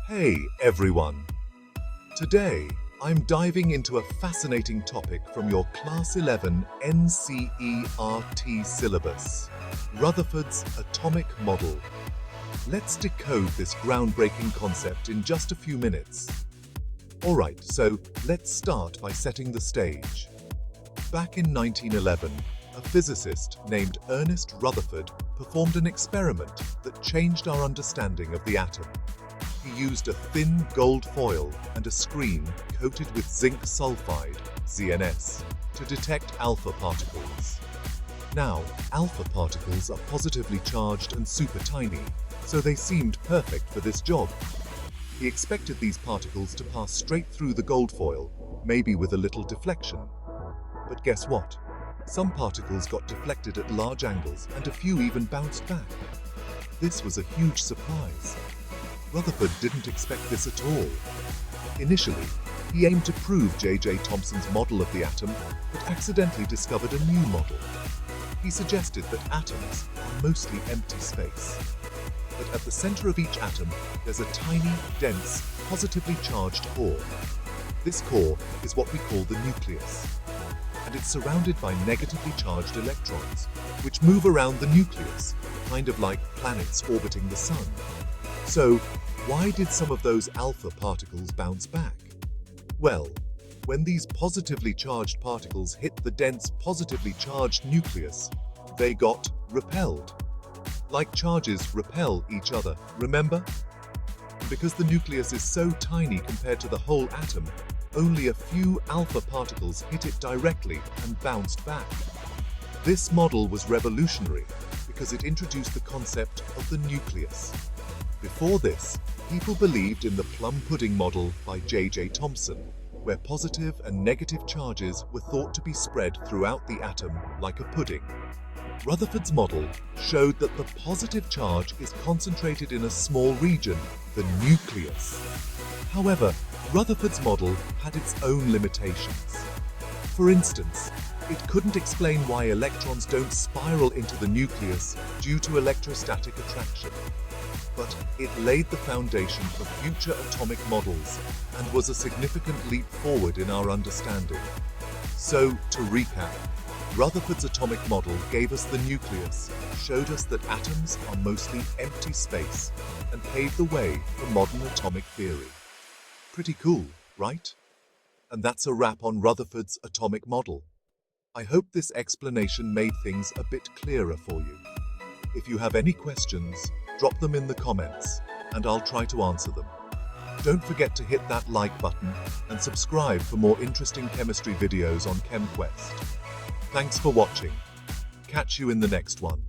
Hey everyone! Today I'm diving into a fascinating topic from your Class 11 NCERT syllabus, Rutherford's Atomic Model. Let's decode this groundbreaking concept in just a few minutes. Alright, so let's start by setting the stage. Back in 1911, a physicist named Ernest Rutherford performed an experiment that changed our understanding of the atom. He used a thin gold foil and a screen coated with zinc sulfide, ZnS, to detect alpha particles. Now, alpha particles are positively charged and super tiny, so they seemed perfect for this job. He expected these particles to pass straight through the gold foil, maybe with a little deflection. But guess what? Some particles got deflected at large angles and a few even bounced back. This was a huge surprise. Rutherford didn't expect this at all. Initially, he aimed to prove J.J. Thomson's model of the atom, but accidentally discovered a new model. He suggested that atoms are mostly empty space. But at the center of each atom, there's a tiny, dense, positively charged core. This core is what we call the nucleus. And it's surrounded by negatively charged electrons, which move around the nucleus, kind of like planets orbiting the sun. So, why did some of those alpha particles bounce back? Well, when these positively charged particles hit the dense positively charged nucleus, they got repelled. Like charges repel each other, remember? Because the nucleus is so tiny compared to the whole atom, only a few alpha particles hit it directly and bounced back. This model was revolutionary because it introduced the concept of the nucleus. Before this, people believed in the plum pudding model by J.J. Thomson, where positive and negative charges were thought to be spread throughout the atom like a pudding. Rutherford's model showed that the positive charge is concentrated in a small region, the nucleus. However, Rutherford's model had its own limitations. For instance, it couldn't explain why electrons don't spiral into the nucleus due to electrostatic attraction. But it laid the foundation for future atomic models and was a significant leap forward in our understanding. So, to recap, Rutherford's atomic model gave us the nucleus, showed us that atoms are mostly empty space, and paved the way for modern atomic theory. Pretty cool, right? And that's a wrap on Rutherford's atomic model. I hope this explanation made things a bit clearer for you. If you have any questions, drop them in the comments, and I'll try to answer them. Don't forget to hit that like button and subscribe for more interesting chemistry videos on Chem Quest. Thanks for watching. Catch you in the next one.